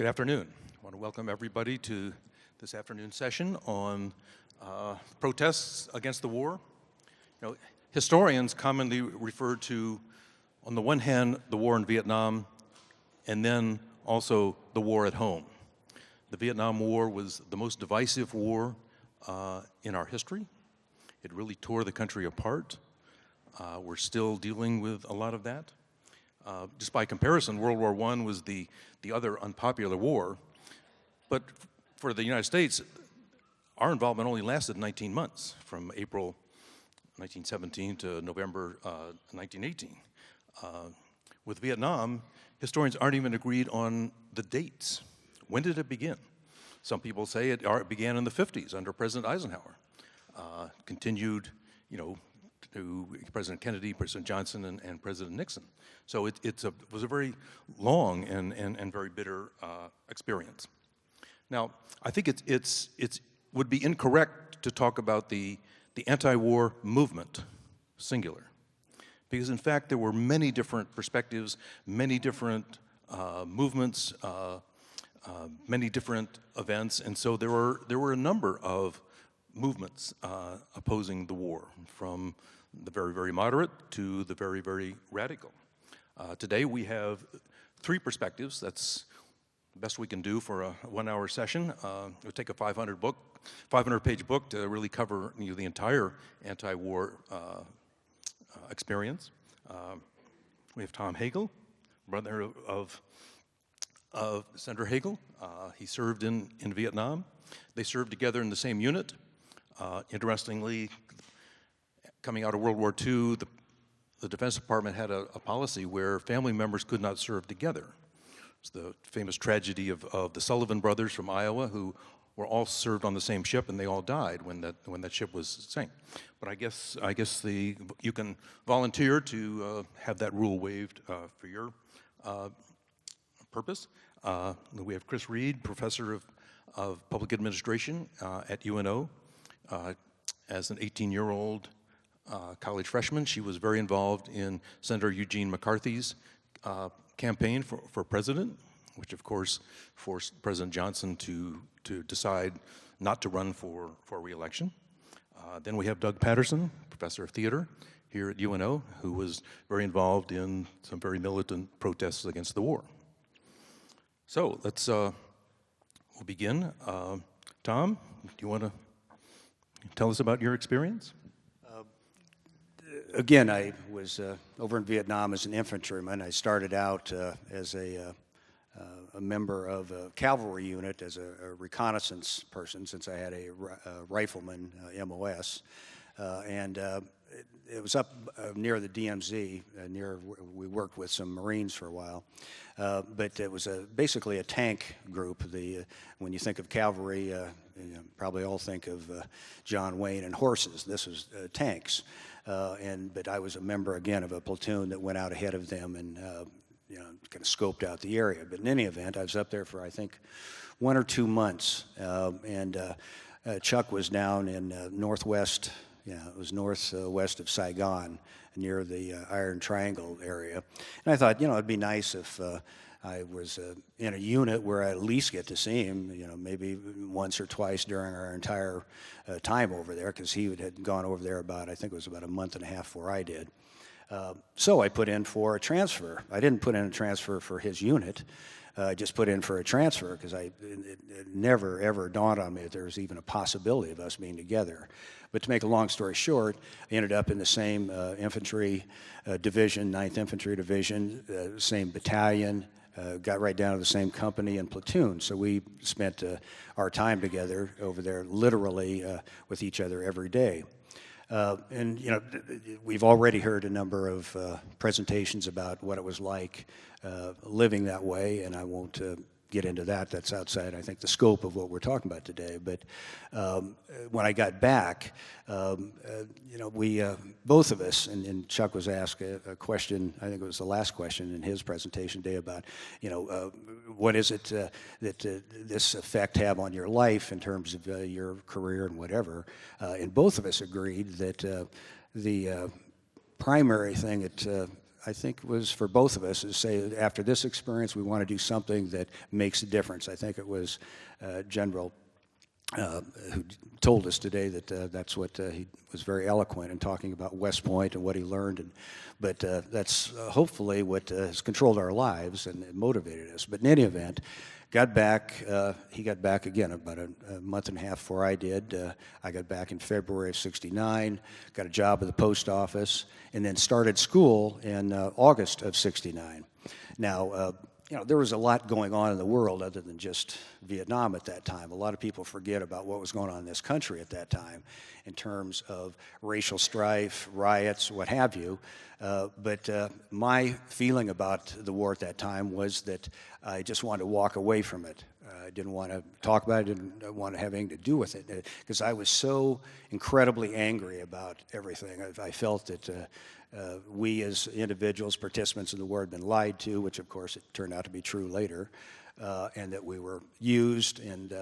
Good afternoon. I want to welcome everybody to this afternoon session on protests against the war. Historians commonly refer to, on the one hand, the war in Vietnam, and then also the war at home. The Vietnam War was the most divisive war in our history. It really tore the country apart. We're still dealing with a lot of that. Just by comparison, World War I was the other unpopular war, but for the United States, our involvement only lasted 19 months, from April 1917 to November 1918. With Vietnam, historians aren't even agreed on the dates. When did it begin? Some people say it began in the 50s under President Eisenhower, continued, to President Kennedy, President Johnson, and President Nixon. So it was a very long and very bitter experience. Now, I think it would be incorrect to talk about the anti-war movement, singular, because in fact there were many different perspectives, many different movements, many different events, and so there were a number of movements opposing the war, from the very, very moderate to the very, very radical. Today we have three perspectives. That's the best we can do for a 1-hour session. It would take a 500-page book to really cover the entire anti-war experience. We have Tom Hagel, brother of Senator Hagel. He served in Vietnam. They served together in the same unit. Interestingly, coming out of World War II, the Defense Department had a policy where family members could not serve together. It's the famous tragedy of the Sullivan brothers from Iowa, who were all served on the same ship, and they all died when that ship was sank. But I guess you can volunteer to have that rule waived for your purpose. We have Chris Reed, professor of public administration at UNO. As an 18-year-old college freshman, she was very involved in Senator Eugene McCarthy's campaign for president, which of course forced President Johnson to decide not to run for re-election. Then we have Doug Patterson, professor of theater here at UNO, who was very involved in some very militant protests against the war. So we'll begin. Tom, do you want to tell us about your experience? Again, I was over in Vietnam as an infantryman. I started out as a member of a cavalry unit, as a reconnaissance person, since I had a rifleman MOS. It was up near the DMZ, we worked with some Marines for a while. But it was basically a tank group. When you think of cavalry, probably all think of John Wayne and horses. This was tanks. But I was a member, again, of a platoon that went out ahead of them and kind of scoped out the area. But in any event, I was up there for, I think, 1 or 2 months. Chuck was down in northwest, it was northwest of Saigon, near the Iron Triangle area. And I thought, it'd be nice if I was in a unit where I at least get to see him, maybe once or twice during our entire time over there, because he had gone over there I think it was about a month and a half before I did. So I put in for a transfer. I didn't put in a transfer for his unit. I just put in for a transfer because it never, ever dawned on me that there was even a possibility of us being together. But to make a long story short, I ended up in the same infantry division, 9th Infantry Division, same battalion, got right down to the same company and platoon. So we spent our time together over there, literally with each other every day. We've already heard a number of presentations about what it was like living that way, and I won't get into that. That's outside, I think, the scope of what we're talking about today. But when I got back, we both of us, and Chuck was asked a question, I think it was the last question in his presentation today about, what is it that this effect have on your life in terms of your career and whatever. And both of us agreed that the primary thing that I think was for both of us to say, after this experience, we want to do something that makes a difference. I think it was General who told us today that that's what he was very eloquent in talking about West Point and what he learned. But that's hopefully what has controlled our lives and motivated us. But in any event, got back, he got back again about a month and a half before I did. I got back in February of '69, got a job at the post office, and then started school in August of '69. Now, you know, there was a lot going on in the world other than just Vietnam at that time. A lot of people forget about what was going on in this country at that time in terms of racial strife, riots, what have you. But my feeling about the war at that time was that I just wanted to walk away from it. I didn't want to talk about it, didn't want to have anything to do with it, because I was so incredibly angry about everything. I felt that we as individuals, participants in the war, had been lied to, which of course it turned out to be true later, and that we were used and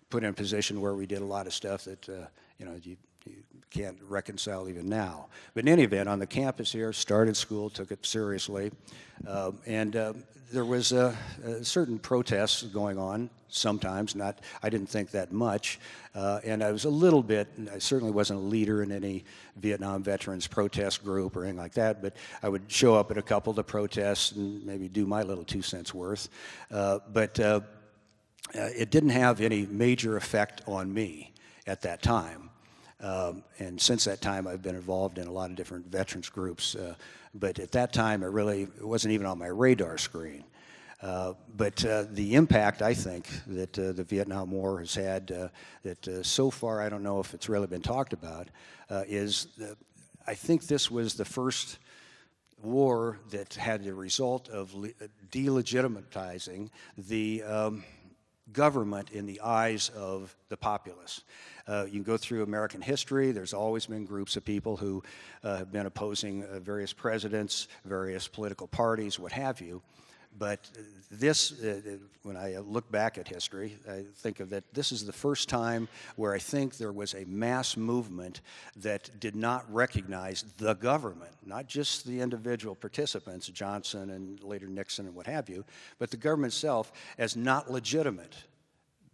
put in a position where we did a lot of stuff that you know, you can't reconcile even now. But in any event, on the campus here, started school, took it seriously, and there was certain protests going on sometimes. Not, I didn't think that much, and I was a little bit. I certainly wasn't a leader in any Vietnam veterans protest group or anything like that. But I would show up at a couple of the protests and maybe do my little 2 cents worth. But it didn't have any major effect on me at that time. And since that time, I've been involved in a lot of different veterans groups. But at that time, it wasn't even on my radar screen. But the impact, I think, that the Vietnam War has had, that so far, I don't know if it's really been talked about, is I think this was the first war that had the result of delegitimatizing the government in the eyes of the populace. You can go through American history. There's always been groups of people who have been opposing various presidents, various political parties, what have you. But this, when I look back at history, I think of that this is the first time where I think there was a mass movement that did not recognize the government, not just the individual participants, Johnson and later Nixon and what have you, but the government itself as not legitimate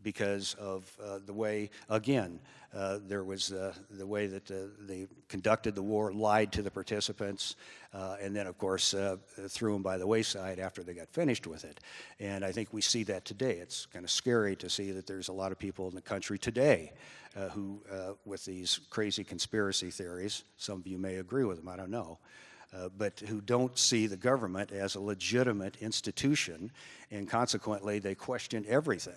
because of the way, again, there was the way that they conducted the war, lied to the participants, and then, of course, threw them by the wayside after they got finished with it. And I think we see that today. It's kind of scary to see that there's a lot of people in the country today who, with these crazy conspiracy theories, some of you may agree with them, I don't know, but who don't see the government as a legitimate institution, and consequently, they question everything.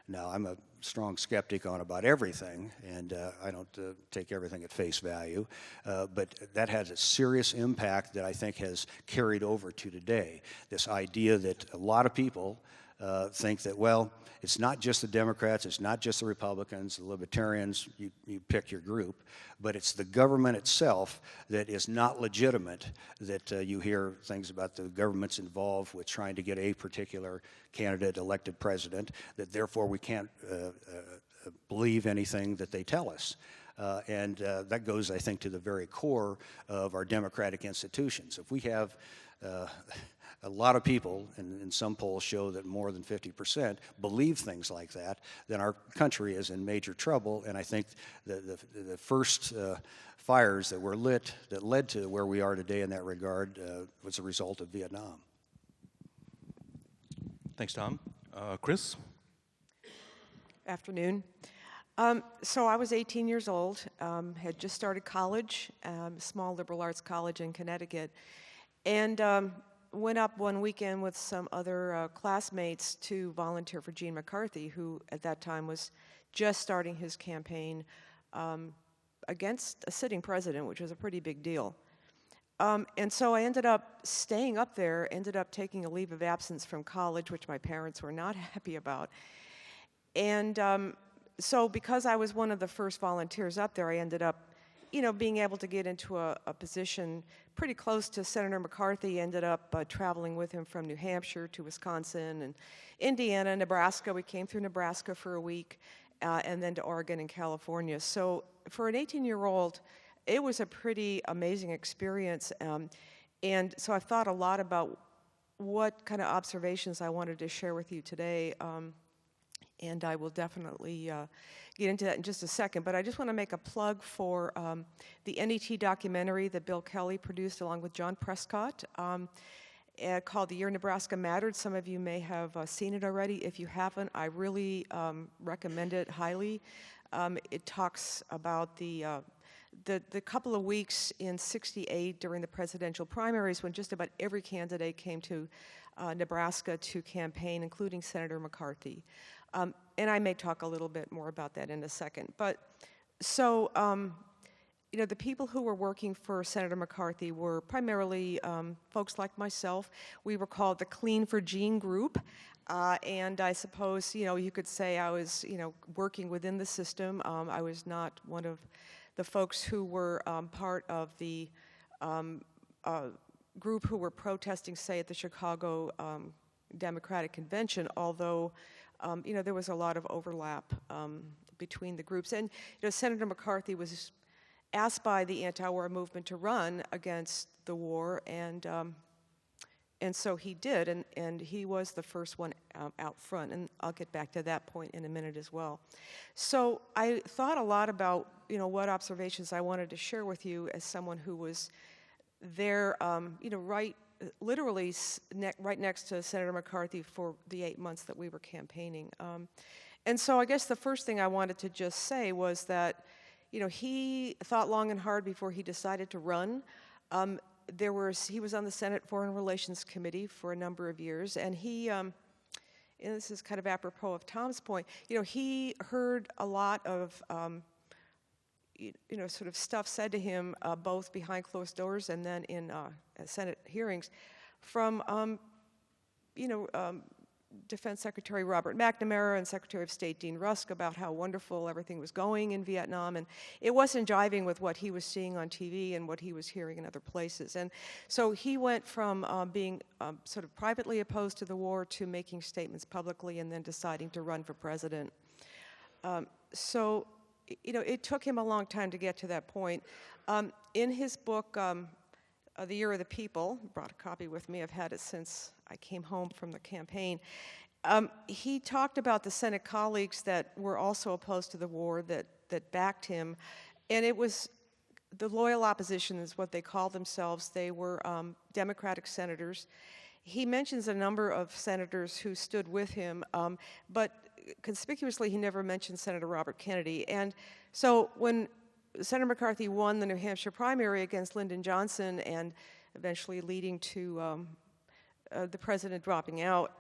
Now, I'm a strong skeptic on about everything, and I don't take everything at face value, but that has a serious impact that I think has carried over to today. This idea that a lot of people think that, well, it's not just the Democrats, it's not just the Republicans, the Libertarians, you pick your group, but it's the government itself that is not legitimate, that you hear things about the government's involved with trying to get a particular candidate elected president, that therefore we can't believe anything that they tell us. And that goes, I think, to the very core of our democratic institutions. If we have a lot of people, and some polls show that more than 50% believe things like that, then our country is in major trouble. And I think the first fires that were lit that led to where we are today in that regard was a result of Vietnam. Thanks, Tom. Chris? Afternoon. So I was 18 years old, had just started college, small liberal arts college in Connecticut, and went up one weekend with some other classmates to volunteer for Gene McCarthy, who at that time was just starting his campaign against a sitting president, which was a pretty big deal. And so I ended up staying up there, ended up taking a leave of absence from college, which my parents were not happy about. And so because I was one of the first volunteers up there, I ended up, you know, being able to get into a position pretty close to Senator McCarthy. Ended up traveling with him from New Hampshire to Wisconsin and Indiana, Nebraska. We came through Nebraska for a week, and then to Oregon and California. So for an 18-year-old, it was a pretty amazing experience. And so I've thought a lot about what kind of observations I wanted to share with you today, and I will definitely get into that in just a second. But I just want to make a plug for the NET documentary that Bill Kelly produced along with John Prescott, called The Year Nebraska Mattered. Some of you may have seen it already. If you haven't, I really recommend it highly. It talks about the couple of weeks in '68 during the presidential primaries when just about every candidate came to Nebraska to campaign, including Senator McCarthy. And I may talk a little bit more about that in a second. But so, you know, the people who were working for Senator McCarthy were primarily folks like myself. We were called the Clean for Gene group. And I suppose, you know, you could say I was, you know, working within the system. I was not one of the folks who were part of the group who were protesting, say, at the Chicago Democratic Convention, although, you know, there was a lot of overlap between the groups. And, you know, Senator McCarthy was asked by the anti-war movement to run against the war, and so he did, and he was the first one out front, and I'll get back to that point in a minute as well. So I thought a lot about, you know, what observations I wanted to share with you as someone who was there, you know, literally right next to Senator McCarthy for the 8 months that we were campaigning. And so I guess the first thing I wanted to just say was that, you know, he thought long and hard before he decided to run. He was on the Senate Foreign Relations Committee for a number of years, and he, and this is kind of apropos of Tom's point, you know, he heard a lot of, you know, sort of stuff said to him both behind closed doors and then in Senate hearings from, you know, Defense Secretary Robert McNamara and Secretary of State Dean Rusk about how wonderful everything was going in Vietnam, and it wasn't jiving with what he was seeing on TV and what he was hearing in other places. And so he went from being sort of privately opposed to the war to making statements publicly and then deciding to run for president. So, you know, it took him a long time to get to that point. In his book, The Year of the People, brought a copy with me, I've had it since I came home from the campaign. He talked about the Senate colleagues that were also opposed to the war that backed him, and it was the loyal opposition is what they called themselves. They were Democratic senators. He mentions a number of senators who stood with him, but conspicuously he never mentioned Senator Robert Kennedy. And so when Senator McCarthy won the New Hampshire primary against Lyndon Johnson and eventually leading to the president dropping out,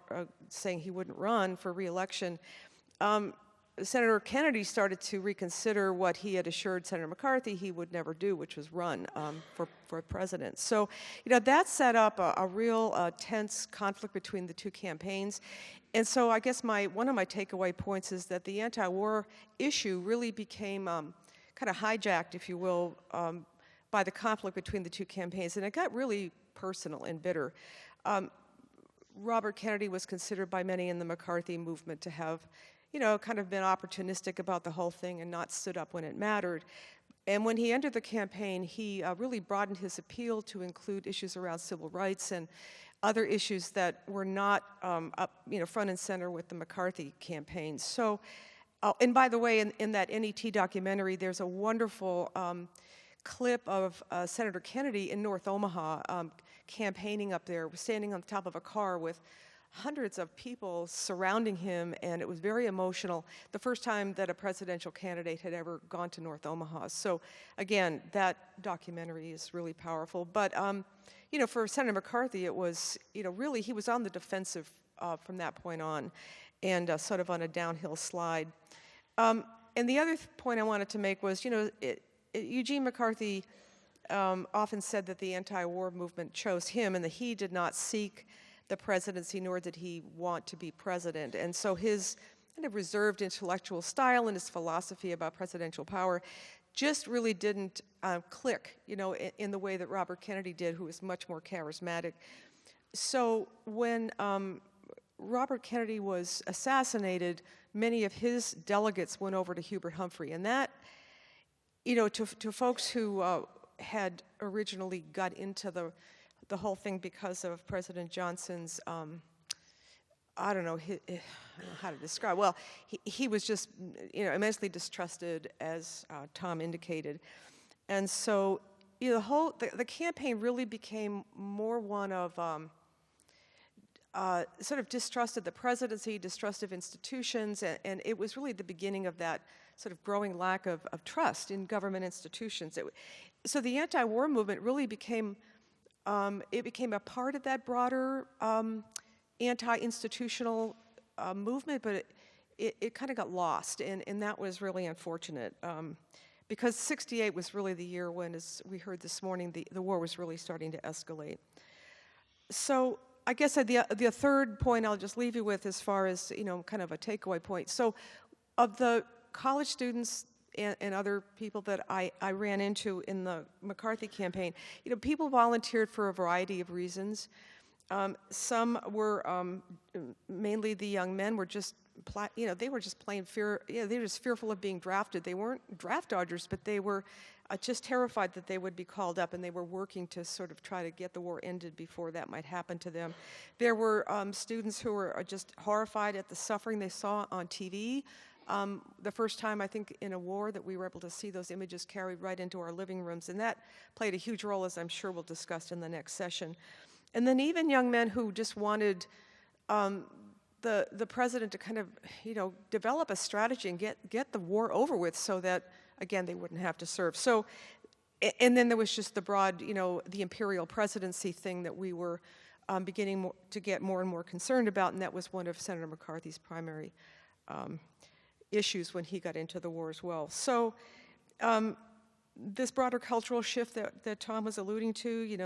saying he wouldn't run for re-election, Senator Kennedy started to reconsider what he had assured Senator McCarthy he would never do, which was run for president. So, you know, that set up a real tense conflict between the two campaigns. And so I guess one of my takeaway points is that the anti-war issue really became kind of hijacked, if you will, by the conflict between the two campaigns, and it got really personal and bitter. Robert Kennedy was considered by many in the McCarthy movement to have, you know, kind of been opportunistic about the whole thing and not stood up when it mattered. And when he entered the campaign, he really broadened his appeal to include issues around civil rights and other issues that were not up, you know, front and center with the McCarthy campaign. So, and by the way, in that NET documentary, there's a wonderful clip of Senator Kennedy in North Omaha campaigning up there, standing on the top of a car with hundreds of people surrounding him, and it was very emotional. The first time that a presidential candidate had ever gone to North Omaha. So again, that documentary is really powerful. But you know, for Senator McCarthy, it was, you know, really he was on the defensive from that point on, and sort of on a downhill slide. And the other point I wanted to make was, you know, Eugene McCarthy often said that the anti-war movement chose him and that he did not seek the presidency, nor did he want to be president. And so his kind of reserved intellectual style and his philosophy about presidential power just really didn't click, you know, in the way that Robert Kennedy did, who was much more charismatic. So when Robert Kennedy was assassinated, many of his delegates went over to Hubert Humphrey, and that, you know, to folks who had originally got into the the whole thing because of President Johnson's, I don't know, I don't know how to describe. Well, he was just, immensely distrusted, as Tom indicated, and so the campaign really became more one of sort of distrust of the presidency, distrust of institutions, and it was really the beginning of that sort of growing lack of trust in government institutions. So the anti-war movement really became a part of that broader anti-institutional movement, but it kind of got lost, and that was really unfortunate. Because '68 was really the year when, as we heard this morning, the war was really starting to escalate. So I guess the third point I'll just leave you with, as far as kind of a takeaway point. So of the college students and other people that I ran into in the McCarthy campaign, people volunteered for a variety of reasons. Some were, mainly the young men, were just, they were just plain they were just fearful of being drafted. They weren't draft dodgers, but they were just terrified that they would be called up, and they were working to sort of try to get the war ended before that might happen to them. There were students who were just horrified at the suffering they saw on TV. The first time, I think, in a war that we were able to see those images carried right into our living rooms, and that played a huge role, as I'm sure we'll discuss in the next session. And then even young men who just wanted the president to kind of, develop a strategy and get the war over with, so that, again, they wouldn't have to serve. So, and then there was just the broad, the imperial presidency thing that we were beginning to get more and more concerned about, and that was one of Senator McCarthy's primary issues when he got into the war as well. So this broader cultural shift that Tom was alluding to,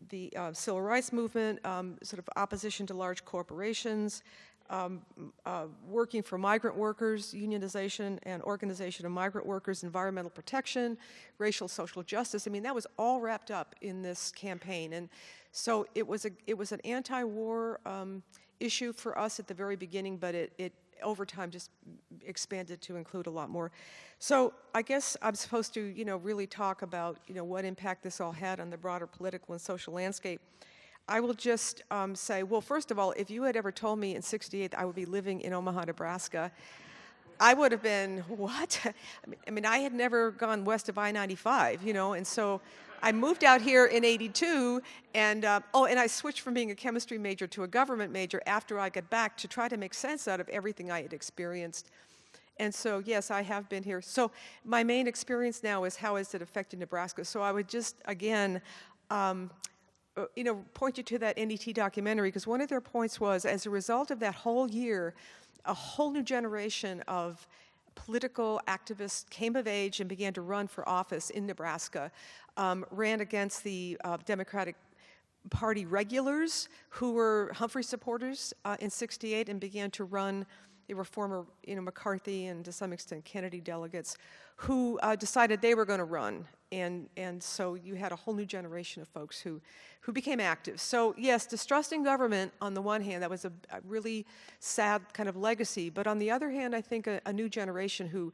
the civil rights movement, sort of opposition to large corporations, working for migrant workers, unionization and organization of migrant workers, environmental protection, racial social justice. I mean, that was all wrapped up in this campaign. And so it was an anti-war issue for us at the very beginning, but it over time just expanded to include a lot more. So I guess I'm supposed to, really talk about, what impact this all had on the broader political and social landscape. I will just say, well, first of all, if you had ever told me in '68 I would be living in Omaha, Nebraska, I would have been, what? I mean, I had never gone west of I-95, and so I moved out here in '82, and and I switched from being a chemistry major to a government major after I got back to try to make sense out of everything I had experienced. And so, yes, I have been here. So my main experience now is, how is it affecting Nebraska? So I would just, again, point you to that NET documentary, because one of their points was, as a result of that whole year, a whole new generation of political activists came of age and began to run for office in Nebraska, ran against the Democratic Party regulars who were Humphrey supporters in '68 and began to run. They were former, McCarthy and to some extent Kennedy delegates who decided they were going to run. And so you had a whole new generation of folks who became active. So yes, distrusting government on the one hand, that was a really sad kind of legacy. But on the other hand, I think a new generation who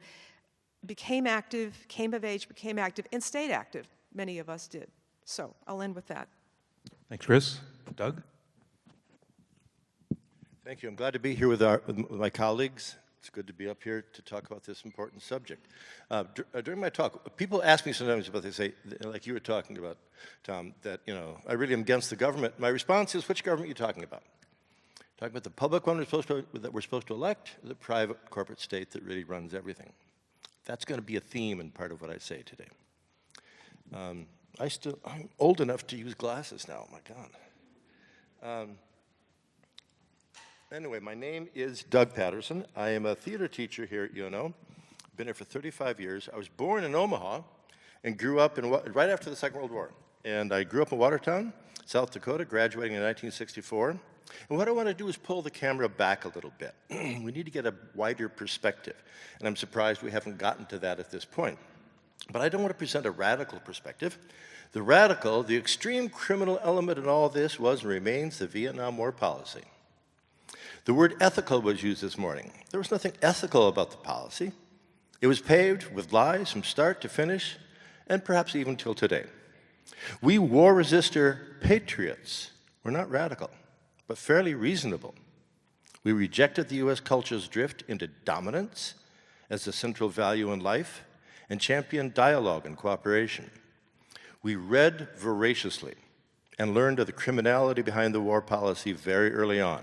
became active, came of age, became active, and stayed active. Many of us did. So I'll end with that. Thanks, Chris. Doug? Thank you. I'm glad to be here with my colleagues. It's good to be up here to talk about this important subject. During my talk, people ask me sometimes about, they say, like you were talking about, Tom, that, I really am against the government. My response is, which government are you talking about? Talking about the public one that we're supposed to elect, or the private corporate state that really runs everything? That's going to be a theme and part of what I say today. I'm old enough to use glasses now, oh my God. Anyway, my name is Doug Patterson. I am a theater teacher here at UNO. Been here for 35 years. I was born in Omaha and grew up right after the Second World War. And I grew up in Watertown, South Dakota, graduating in 1964. And what I want to do is pull the camera back a little bit. We need to get a wider perspective. And I'm surprised we haven't gotten to that at this point. But I don't want to present a radical perspective. The extreme criminal element in all this was and remains the Vietnam War policy. The word ethical was used this morning. There was nothing ethical about the policy. It was paved with lies from start to finish, and perhaps even till today. We war resistor patriots were not radical, but fairly reasonable. We rejected the U.S. culture's drift into dominance as the central value in life and championed dialogue and cooperation. We read voraciously and learned of the criminality behind the war policy very early on.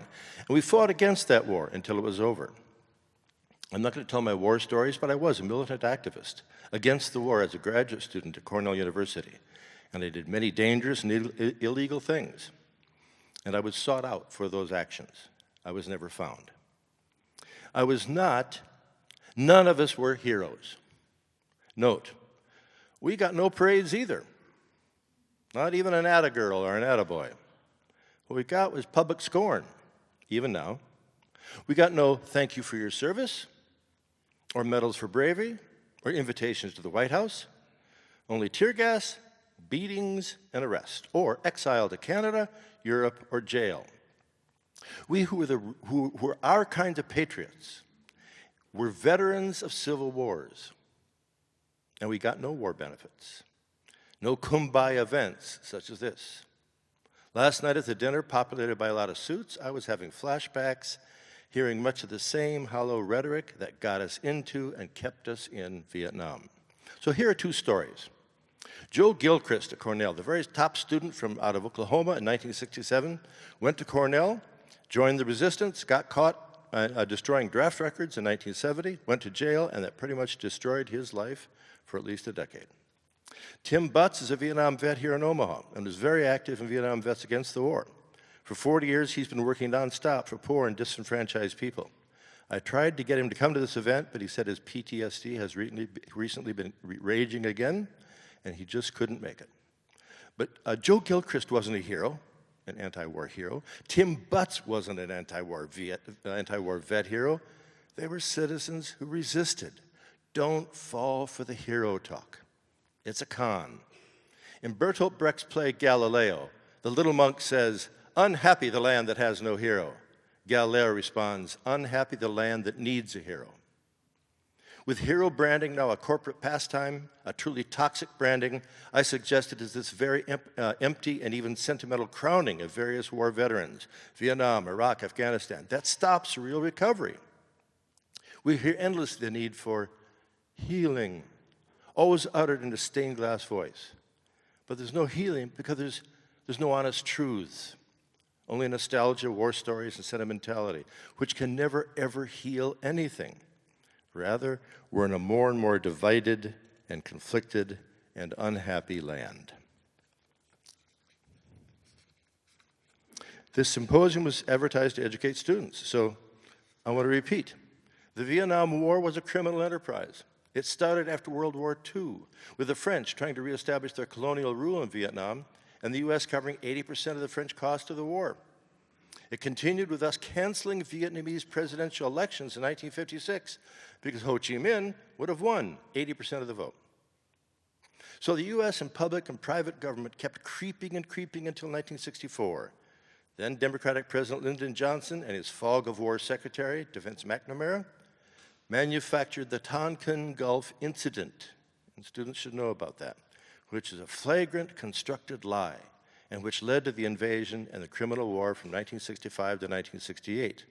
And we fought against that war until it was over. I'm not going to tell my war stories, but I was a militant activist against the war as a graduate student at Cornell University. And I did many dangerous and illegal things. And I was sought out for those actions. I was never found. None of us were heroes. Note, we got no parades either. Not even an atta-girl or an atta-boy. What we got was public scorn, even now. We got no thank you for your service, or medals for bravery, or invitations to the White House. Only tear gas, beatings, and arrest, or exile to Canada, Europe, or jail. We who were our kind of patriots were veterans of civil wars, and we got no war benefits. No kumbaya events such as this. Last night at the dinner, populated by a lot of suits, I was having flashbacks, hearing much of the same hollow rhetoric that got us into and kept us in Vietnam. So here are two stories. Joe Gilchrist at Cornell, the very top student from out of Oklahoma in 1967, went to Cornell, joined the resistance, got caught destroying draft records in 1970, went to jail, and that pretty much destroyed his life for at least a decade. Tim Butts is a Vietnam vet here in Omaha and was very active in Vietnam Vets Against the War. For 40 years, he's been working nonstop for poor and disenfranchised people. I tried to get him to come to this event, but he said his PTSD has recently been raging again, and he just couldn't make it. But Joe Gilchrist wasn't a hero, an anti-war hero. Tim Butts wasn't an anti-war vet hero. They were citizens who resisted. Don't fall for the hero talk. It's a con. In Bertolt Brecht's play Galileo, the little monk says, "Unhappy the land that has no hero." Galileo responds, "Unhappy the land that needs a hero." With hero branding now a corporate pastime, a truly toxic branding, I suggested is this very empty and even sentimental crowning of various war veterans, Vietnam, Iraq, Afghanistan. That stops real recovery. We hear endlessly the need for healing, always uttered in a stained glass voice. But there's no healing because there's no honest truths, only nostalgia, war stories, and sentimentality, which can never, ever heal anything. Rather, we're in a more and more divided and conflicted and unhappy land. This symposium was advertised to educate students, so I want to repeat. The Vietnam War was a criminal enterprise. It started after World War II, with the French trying to reestablish their colonial rule in Vietnam, and the U.S. covering 80% of the French cost of the war. It continued with us canceling Vietnamese presidential elections in 1956, because Ho Chi Minh would have won 80% of the vote. So the U.S. and public and private government kept creeping and creeping until 1964. Then Democratic President Lyndon Johnson and his fog of war secretary, Defense McNamara, manufactured the Tonkin Gulf Incident, and students should know about that, which is a flagrant constructed lie, and which led to the invasion and the criminal war from 1965 to 1968.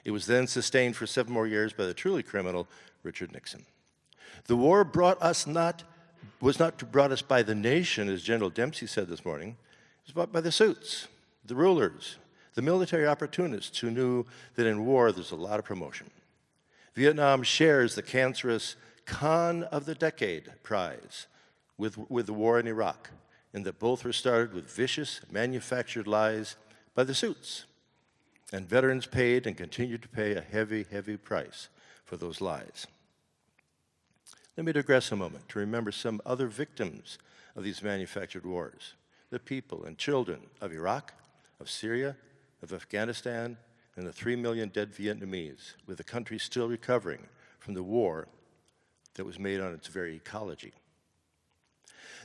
It was then sustained for 7 more years by the truly criminal Richard Nixon. The war was not brought us by the nation, as General Dempsey said this morning. It was brought by the suits, the rulers, the military opportunists who knew that in war there's a lot of promotion. Vietnam shares the cancerous Con of the Decade prize with the war in Iraq, in that both were started with vicious, manufactured lies by the suits. And veterans paid and continue to pay a heavy, heavy price for those lies. Let me digress a moment to remember some other victims of these manufactured wars, the people and children of Iraq, of Syria, of Afghanistan, and the 3 million dead Vietnamese, with the country still recovering from the war that was made on its very ecology.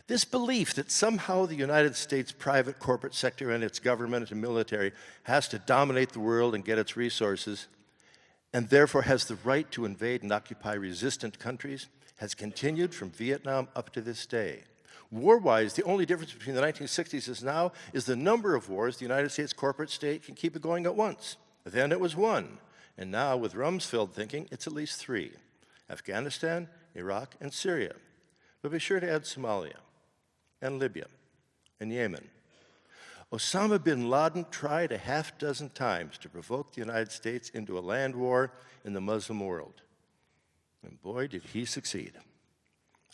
This belief that somehow the United States private corporate sector and its government and military has to dominate the world and get its resources, and therefore has the right to invade and occupy resistant countries, has continued from Vietnam up to this day, War-wise, the only difference between the 1960s and now is the number of wars the United States corporate state can keep it going at once. Then it was one, and now with Rumsfeld thinking, it's at least three: Afghanistan, Iraq, and Syria. But be sure to add Somalia, and Libya, and Yemen. Osama bin Laden tried a half-dozen times to provoke the United States into a land war in the Muslim world. And boy, did he succeed.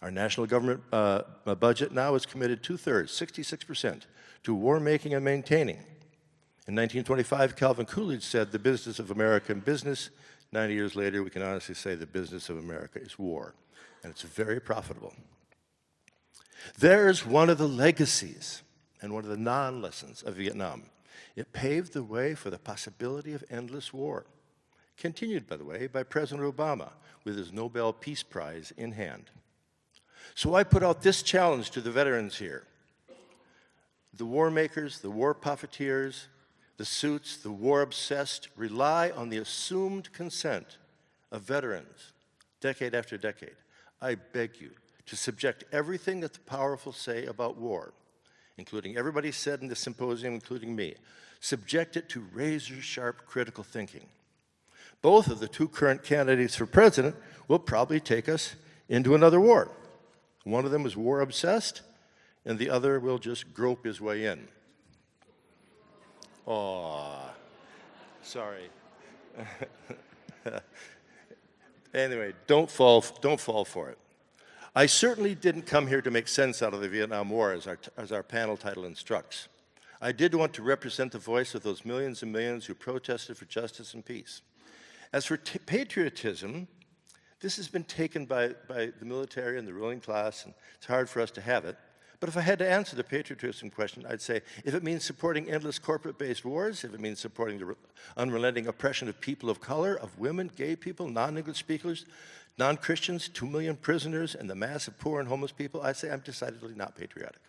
Our national government budget now is committed 2/3, 66%, to war making and maintaining. In 1925, Calvin Coolidge said, "The business of American business." 90 years later, we can honestly say the business of America is war, and it's very profitable. There's one of the legacies and one of the non-lessons of Vietnam. It paved the way for the possibility of endless war, continued, by the way, by President Obama with his Nobel Peace Prize in hand. So I put out this challenge to the veterans here. The war makers, the war profiteers, the suits, the war-obsessed rely on the assumed consent of veterans decade after decade. I beg you to subject everything that the powerful say about war, including everybody said in the symposium, including me, subject it to razor-sharp critical thinking. Both of the two current candidates for president will probably take us into another war. One of them is war-obsessed, and the other will just grope his way in. Aw, sorry. Anyway, don't fall for it. I certainly didn't come here to make sense out of the Vietnam War, as our panel title instructs. I did want to represent the voice of those millions and millions who protested for justice and peace. As for patriotism, this has been taken by the military and the ruling class, and it's hard for us to have it. But if I had to answer the patriotism question, I'd say, if it means supporting endless corporate-based wars, if it means supporting the unrelenting oppression of people of color, of women, gay people, non-English speakers, non-Christians, 2 million prisoners, and the mass of poor and homeless people, I'd say I'm decidedly not patriotic.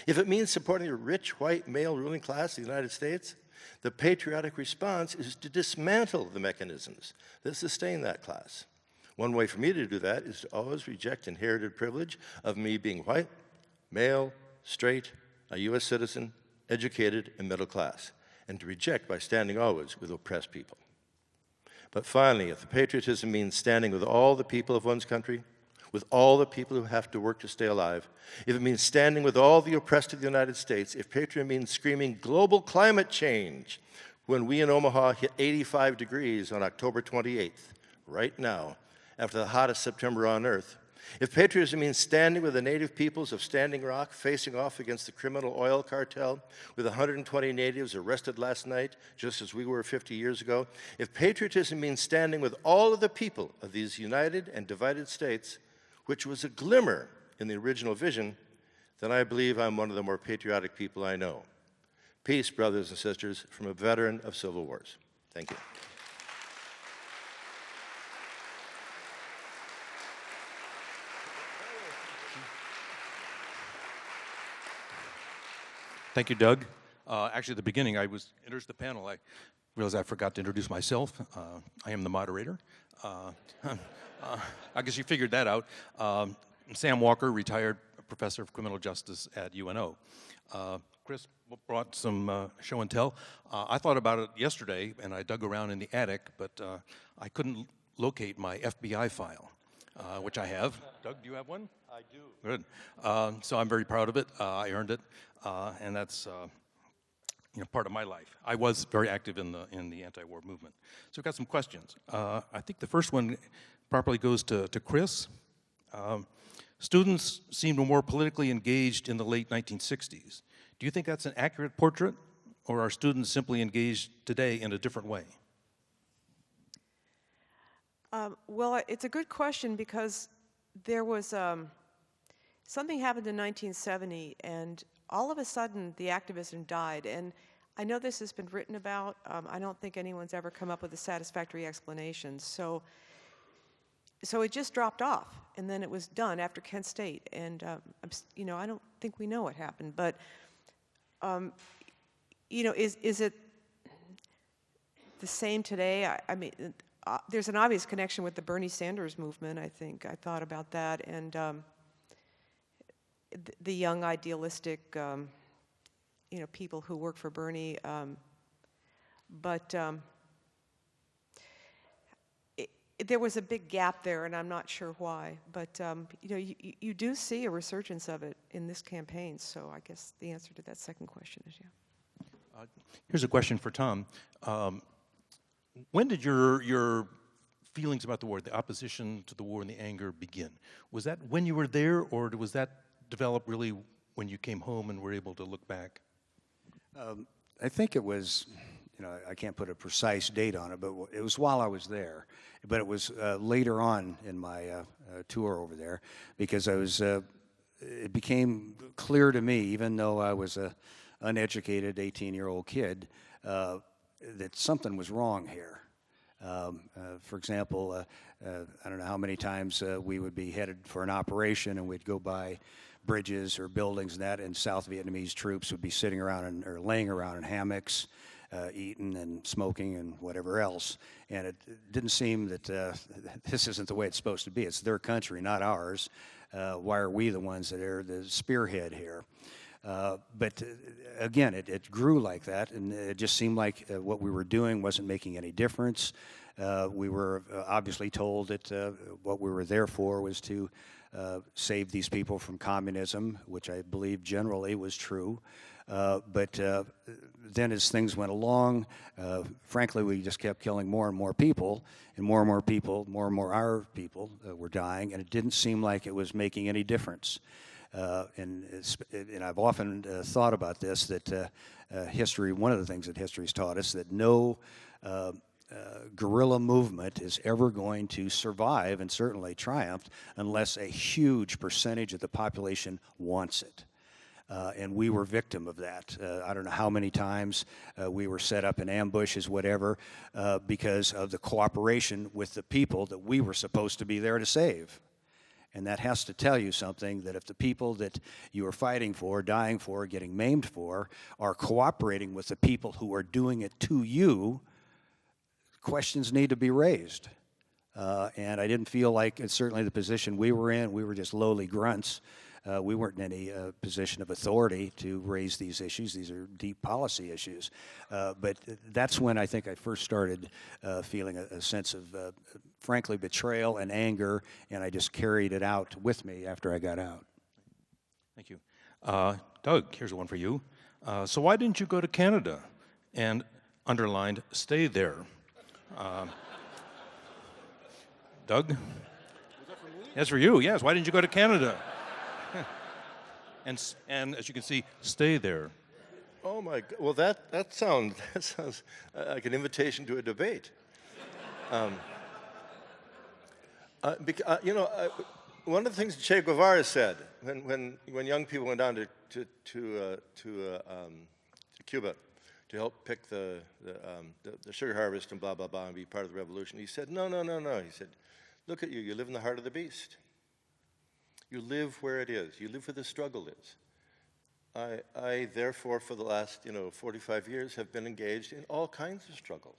If it means supporting the rich, white, male ruling class of the United States, the patriotic response is to dismantle the mechanisms that sustain that class. One way for me to do that is to always reject inherited privilege of me being white, male, straight, a U.S. citizen, educated, and middle class, and to reject by standing always with oppressed people. But finally, if the patriotism means standing with all the people of one's country, with all the people who have to work to stay alive, if it means standing with all the oppressed of the United States, if patriotism means screaming global climate change when we in Omaha hit 85 degrees on October 28th, right now, after the hottest September on earth, if patriotism means standing with the native peoples of Standing Rock facing off against the criminal oil cartel with 120 natives arrested last night, just as we were 50 years ago, if patriotism means standing with all of the people of these united and divided states, which was a glimmer in the original vision, then I believe I'm one of the more patriotic people I know. Peace, brothers and sisters, from a veteran of civil wars. Thank you. Thank you, Doug. Actually, at the beginning, I was introduced the panel. I realized I forgot to introduce myself. I am the moderator. I guess you figured that out. Sam Walker, retired professor of criminal justice at UNO. Chris brought some show and tell. I thought about it yesterday, and I dug around in the attic, but I couldn't locate my FBI file, which I have. Doug, do you have one? I do. Good. So I'm very proud of it. I earned it, and that's part of my life. I was very active in the anti-war movement. So we've got some questions. I think the first one properly goes to Chris. Students seemed more politically engaged in the late 1960s. Do you think that's an accurate portrait, or are students simply engaged today in a different way? Well, it's a good question because there was something happened in 1970, and all of a sudden the activism died. And I know this has been written about. I don't think anyone's ever come up with a satisfactory explanation. So it just dropped off, and then it was done after Kent State. And I don't think we know what happened. But is it the same today? I mean, there's an obvious connection with the Bernie Sanders movement. I think I thought about that, and the young idealistic, people who work for Bernie, but there was a big gap there, and I'm not sure why. But you do see a resurgence of it in this campaign. So I guess the answer to that second question is yeah. Here's a question for Tom. When did your feelings about the war, the opposition to the war and the anger begin? Was that when you were there, or was that develop really when you came home and were able to look back? I think it was, I can't put a precise date on it, but it was while I was there. But it was later on in my tour over there, because it became clear to me, even though I was a uneducated 18-year-old kid, that something was wrong here. For example, I don't know how many times we would be headed for an operation and we'd go by bridges or buildings and that, and South Vietnamese troops would be sitting around or laying around in hammocks, eating and smoking and whatever else. And it didn't seem that this isn't the way it's supposed to be. It's their country, not ours. Why are we the ones that are the spearhead here? But again, it grew like that, and it just seemed like what we were doing wasn't making any difference. We were obviously told that what we were there for was to save these people from communism, which I believe generally was true. But then as things went along, frankly, we just kept killing more and more people, and more people, more and more our people were dying, and it didn't seem like it was making any difference. And I've often thought about this, that history, one of the things that history's taught us, that no guerrilla movement is ever going to survive and certainly triumph unless a huge percentage of the population wants it. And we were victim of that. I don't know how many times we were set up in ambushes, whatever, because of the cooperation with the people that we were supposed to be there to save. And that has to tell you something, that if the people that you are fighting for, dying for, getting maimed for, are cooperating with the people who are doing it to you, questions need to be raised. And I didn't feel like it's certainly the position we were in. We were just lowly grunts. We weren't in any position of authority to raise these issues. These are deep policy issues. But that's when I think I first started feeling a sense of, frankly, betrayal and anger, and I just carried it out with me after I got out. Thank you. Doug, here's one for you. So why didn't you go to Canada? And underlined, stay there. Doug? Was that for me? That's for you, yes. Why didn't you go to Canada? And as you can see, stay there. Oh my God! Well, that sounds like an invitation to a debate. One of the things Che Guevara said when young people went down to Cuba to help pick the sugar harvest and blah blah blah and be part of the revolution, he said, no. He said, look at you. You live in the heart of the beast. You live where it is. You live where the struggle is. I therefore, for the last 45 years, have been engaged in all kinds of struggles.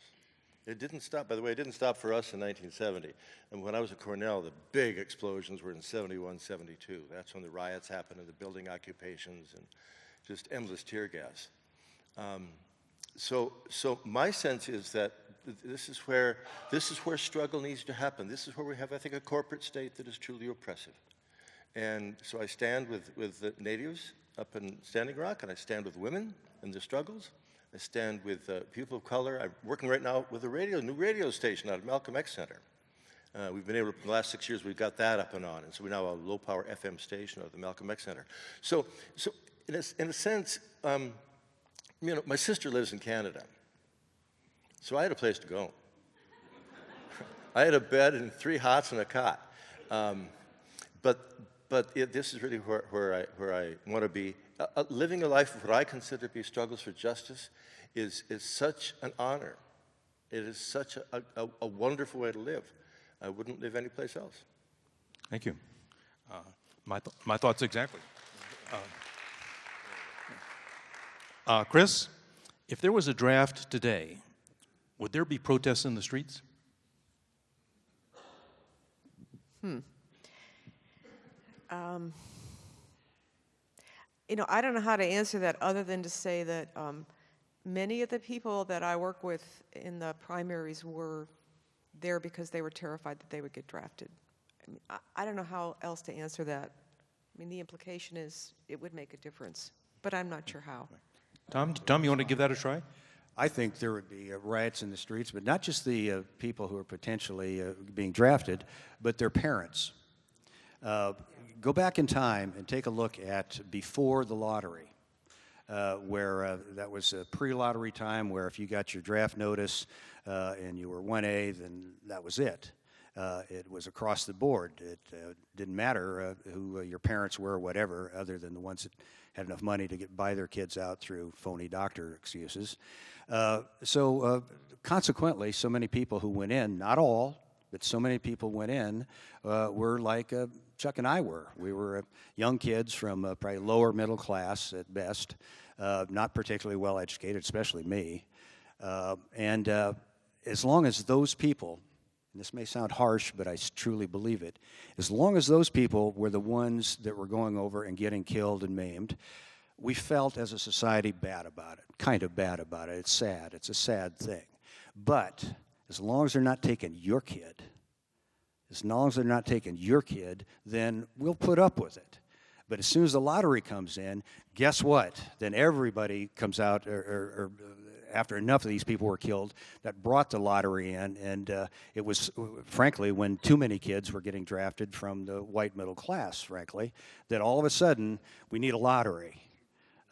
It didn't stop. By the way, it didn't stop for us in 1970. And when I was at Cornell, the big explosions were in 71, 72. That's when the riots happened and the building occupations and just endless tear gas. So my sense is that this is where struggle needs to happen. This is where we have, I think, a corporate state that is truly oppressive. And so I stand with the natives up in Standing Rock, and I stand with women in their struggles. I stand with people of color. I'm working right now with a new radio station out of Malcolm X Center. We've been able to, in the last 6 years, we've got that up and on. And so we now have a low-power FM station out of the Malcolm X Center. So in a sense, my sister lives in Canada. So I had a place to go. I had a bed and 3 hots and a cot. But this is really where I want to be. Living a life of what I consider to be struggles for justice is such an honor. It is such a wonderful way to live. I wouldn't live anyplace else. Thank you. My thoughts exactly. Chris, if there was a draft today, would there be protests in the streets? I don't know how to answer that other than to say that many of the people that I work with in the primaries were there because they were terrified that they would get drafted. I mean, I don't know how else to answer that. I mean, the implication is it would make a difference, but I'm not sure how. Tom, you want to give that a try? I think there would be riots in the streets, but not just the people who are potentially being drafted, but their parents. Go back in time and take a look at before the lottery, where that was a pre-lottery time where if you got your draft notice and you were 1A, then that was it. It was across the board. It didn't matter who your parents were or whatever, other than the ones that had enough money to buy their kids out through phony doctor excuses. Consequently, so many people who went in, not all, but so many people went in, were like Chuck and I were. We were young kids from probably lower middle class at best, not particularly well educated, especially me. As long as those people, and this may sound harsh, but I truly believe it, as long as those people were the ones that were going over and getting killed and maimed, we felt as a society bad about it, kind of bad about it. It's sad. It's a sad thing. But as long as they're not taking your kid, then we'll put up with it. But as soon as the lottery comes in, guess what? Then everybody comes out, or after enough of these people were killed, that brought the lottery in, and it was, frankly, when too many kids were getting drafted from the white middle class, frankly, that all of a sudden we need a lottery.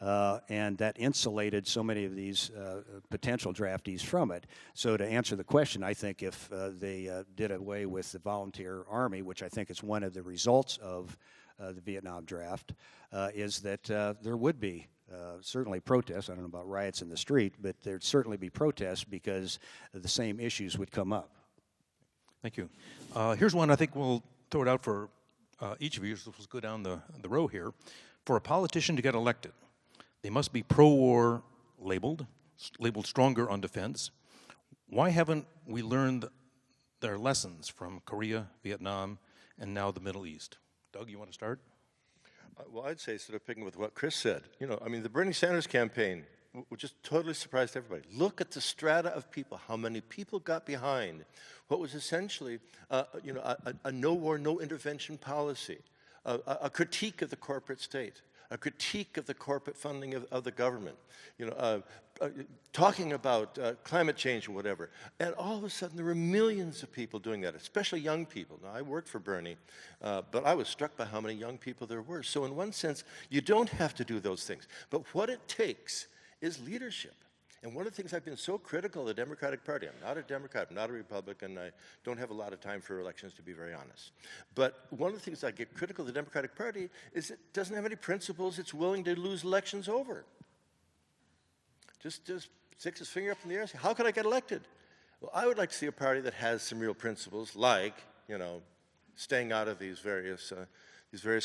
And that insulated so many of these potential draftees from it. So to answer the question, I think if they did away with the volunteer army, which I think is one of the results of the Vietnam draft, is that there would be certainly protests. I don't know about riots in the street, but there'd certainly be protests because the same issues would come up. Thank you. Here's one I think we'll throw it out for each of you. So let's go down the row here. For a politician to get elected, they must be pro-war labeled stronger on defense. Why haven't we learned their lessons from Korea, Vietnam, and now the Middle East? Doug, you want to start? Well, I'd say, sort of picking with what Chris said, the Bernie Sanders campaign just totally surprised everybody. Look at the strata of people, how many people got behind what was essentially, a no-war, no-intervention policy, a critique of the corporate state, a critique of the corporate funding of the government, talking about climate change and whatever. And all of a sudden, there were millions of people doing that, especially young people. Now, I worked for Bernie, but I was struck by how many young people there were. So in one sense, you don't have to do those things. But what it takes is leadership. And one of the things I've been so critical of the Democratic Party, I'm not a Democrat, I'm not a Republican, I don't have a lot of time for elections, to be very honest. But one of the things I get critical of the Democratic Party is it doesn't have any principles it's willing to lose elections over. Just sticks his finger up in the air and say, how can I get elected? Well, I would like to see a party that has some real principles, like, staying out of these various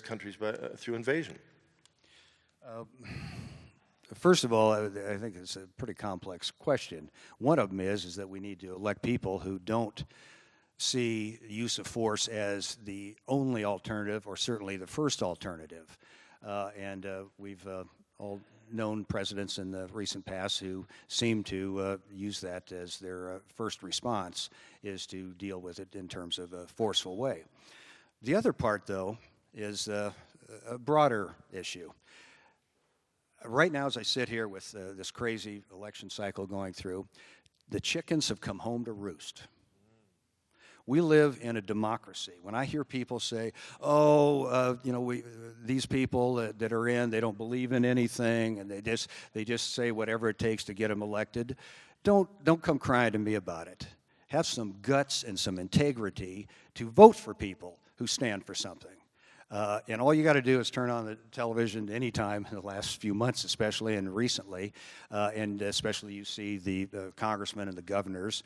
countries through invasion. First of all, I think it's a pretty complex question. One of them is that we need to elect people who don't see use of force as the only alternative, or certainly the first alternative. We've all known presidents in the recent past who seem to use that as their first response, is to deal with it in terms of a forceful way. The other part, though, is a broader issue. Right now, as I sit here with this crazy election cycle going through, the chickens have come home to roost. We live in a democracy. When I hear people say, these people that are in, they don't believe in anything, and they just say whatever it takes to get them elected, don't come crying to me about it. Have some guts and some integrity to vote for people who stand for something. And all you got to do is turn on the television anytime in the last few months, especially, and recently, and especially you see the congressmen and the governors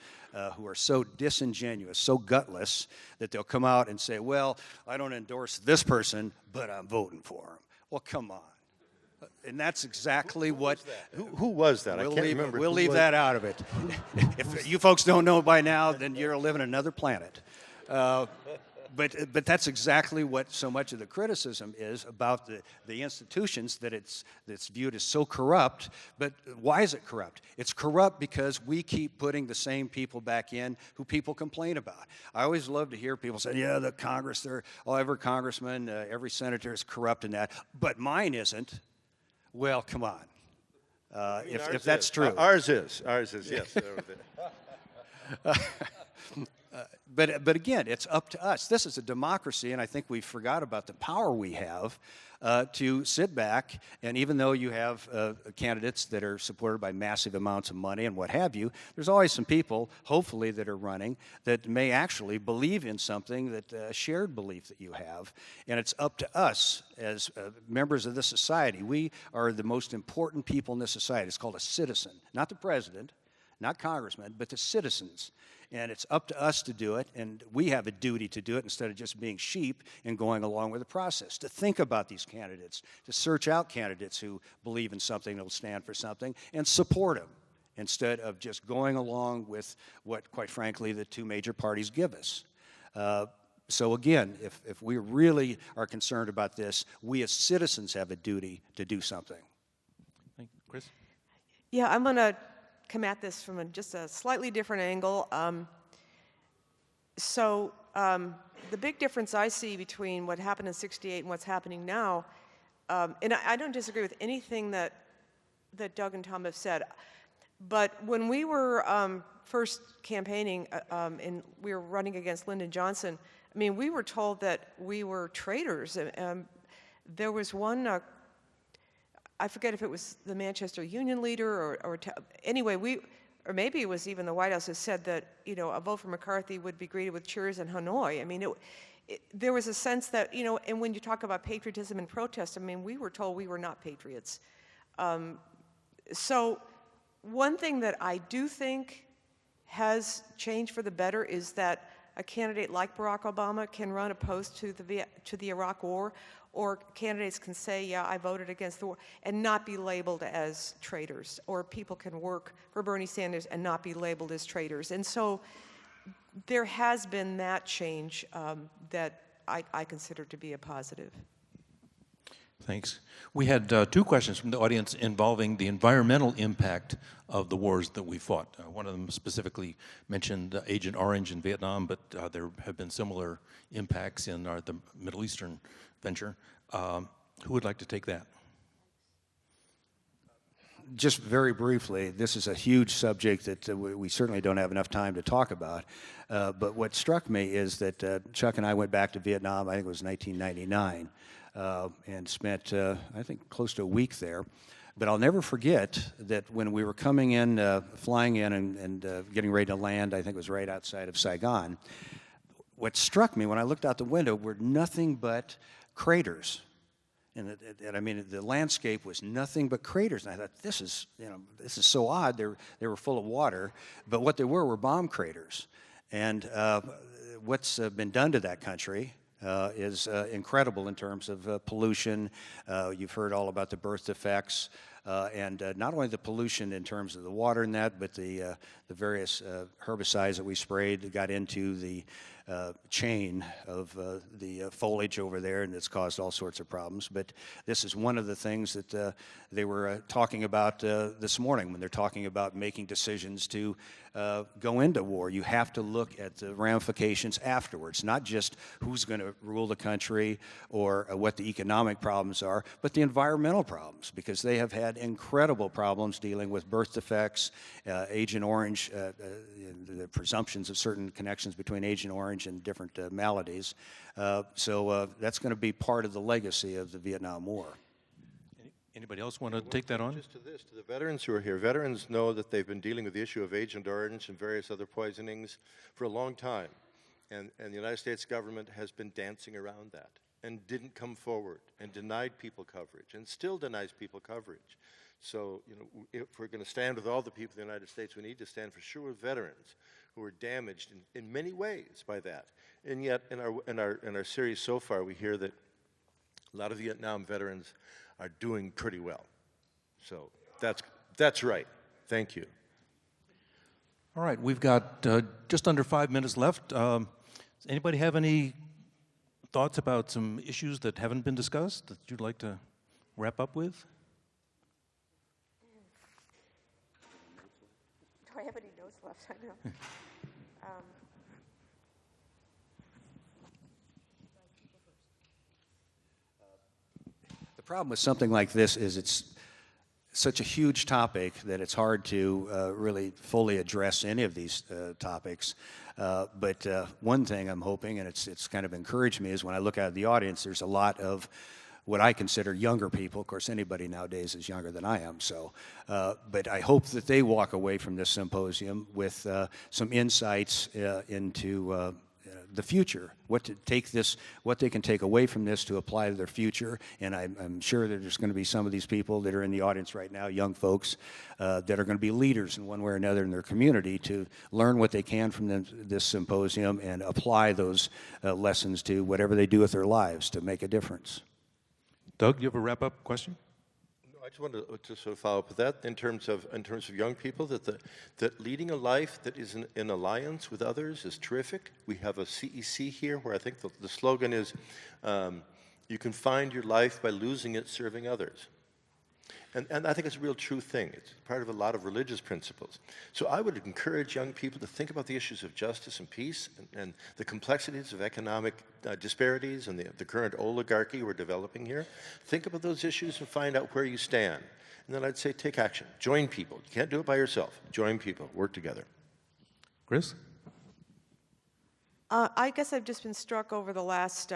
who are so disingenuous, so gutless, that they'll come out and say, well, I don't endorse this person, but I'm voting for him. Well, come on. And that's exactly what... Who was that? We'll I can't remember. We'll leave that out of it. If you folks don't know by now, then you're living on another planet. but that's exactly what so much of the criticism is about the institutions, that it's viewed as so corrupt. But why is it corrupt? It's corrupt because we keep putting the same people back in who people complain about. I always love to hear people say, yeah, the Congress, every congressman, every senator is corrupt in that, but mine isn't. Well, come on. If that's true. Ours is, yes. But again, it's up to us. This is a democracy, and I think we forgot about the power we have to sit back, and even though you have candidates that are supported by massive amounts of money and what have you, there's always some people, hopefully, that are running that may actually believe in something, that a shared belief that you have, and it's up to us as members of this society. We are the most important people in this society. It's called a citizen, not the president, not congressmen, but the citizens. And it's up to us to do it, and we have a duty to do it instead of just being sheep and going along with the process, to think about these candidates, to search out candidates who believe in something that will stand for something, and support them instead of just going along with what, quite frankly, the two major parties give us. So again, if we really are concerned about this, we as citizens have a duty to do something. Thank you. Chris? Yeah, I'm going to come at this from just a slightly different angle. The big difference I see between what happened in '68 and what's happening now, and I don't disagree with anything that Doug and Tom have said, but when we were first campaigning and we were running against Lyndon Johnson, I mean, we were told that we were traitors. There was one I forget if it was the Manchester Union leader or anyway, or maybe it was even the White House that said that, you know, a vote for McCarthy would be greeted with cheers in Hanoi. I mean, there was a sense that, you know, and when you talk about patriotism and protest, I mean, we were told we were not patriots. So one thing that I do think has changed for the better is that a candidate like Barack Obama can run opposed to the Iraq War, or candidates can say, yeah, I voted against the war, and not be labeled as traitors, or people can work for Bernie Sanders and not be labeled as traitors. And so there has been that change that I consider to be a positive. Thanks. We had two questions from the audience involving the environmental impact of the wars that we fought. One of them specifically mentioned Agent Orange in Vietnam, but there have been similar impacts in the Middle Eastern venture. Who would like to take that? Just very briefly, this is a huge subject that we certainly don't have enough time to talk about. But what struck me is that Chuck and I went back to Vietnam, I think it was 1999, and spent, I think, close to a week there. But I'll never forget that when we were coming in, flying in and getting ready to land, I think it was right outside of Saigon, what struck me when I looked out the window were nothing but craters. And I mean, the landscape was nothing but craters. And I thought, this is so odd. They were full of water, but what they were bomb craters. And what's been done to that country is incredible in terms of pollution. You've heard all about the birth defects, and not only the pollution in terms of the water and that, but the various herbicides that we sprayed that got into the chain of the foliage over there, and it's caused all sorts of problems. But this is one of the things that they were talking about this morning when they're talking about making decisions to go into war. You have to look at the ramifications afterwards, not just who's going to rule the country or what the economic problems are, but the environmental problems, because they have had incredible problems dealing with birth defects, Agent Orange, the presumptions of certain connections between Agent Orange and different maladies. So that's going to be part of the legacy of the Vietnam War. Anybody else want to take that on? Just to the veterans who are here, veterans know that they've been dealing with the issue of Agent Orange and various other poisonings for a long time. And the United States government has been dancing around that and didn't come forward and denied people coverage and still denies people coverage. So, you know, if we're going to stand with all the people in the United States, we need to stand for sure with veterans who were damaged in many ways by that. And yet, in our series so far, we hear that a lot of Vietnam veterans are doing pretty well. So that's right. Thank you. All right, we've got just under 5 minutes left. Does anybody have any thoughts about some issues that haven't been discussed that you'd like to wrap up with? Do I have any notes left? I know. The problem with something like this is it's such a huge topic that it's hard to really fully address any of these topics. But one thing I'm hoping, and it's kind of encouraged me, is when I look out at the audience, there's a lot of what I consider younger people. Of course, anybody nowadays is younger than I am. So, but I hope that they walk away from this symposium with some insights into the future, what they can take away from this to apply to their future. And I'm sure that there's going to be some of these people that are in the audience right now, young folks, that are going to be leaders in one way or another in their community to learn what they can from this symposium and apply those lessons to whatever they do with their lives to make a difference. Doug, you have a wrap-up question? No, I just wanted to sort of follow up with that in terms of young people, that leading a life that is in alliance with others is terrific. We have a CEC here where I think the slogan is, you can find your life by losing it serving others. And I think it's a real true thing. It's part of a lot of religious principles. So I would encourage young people to think about the issues of justice and peace and the complexities of economic disparities and the current oligarchy we're developing here. Think about those issues and find out where you stand. And then I'd say take action. Join people. You can't do it by yourself. Join people. Work together. Chris? I guess I've just been struck over the last,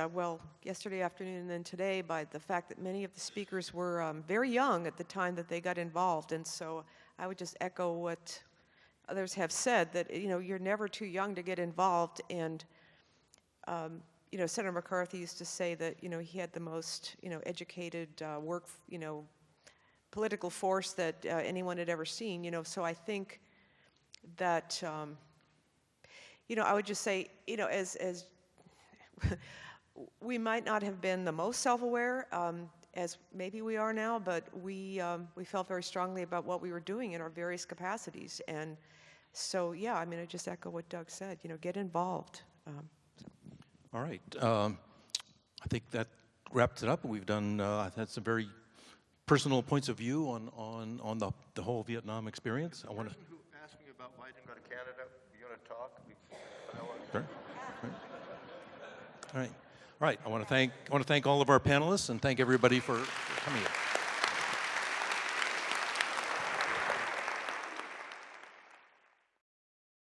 yesterday afternoon and then today by the fact that many of the speakers were very young at the time that they got involved. And so I would just echo what others have said, that, you're never too young to get involved. And, Senator McCarthy used to say that, he had the most, educated political force that anyone had ever seen, so I think that, I would just say, as we might not have been the most self-aware as maybe we are now, but we felt very strongly about what we were doing in our various capacities. And so, yeah, I just echo what Doug said, get involved. All right. I think that wraps it up. We've done, had some very personal points of view on the whole Vietnam experience. I want to. Who asked me about why I didn't go to Canada? You want to talk? Sure. All right. I want to thank all of our panelists and thank everybody for coming here.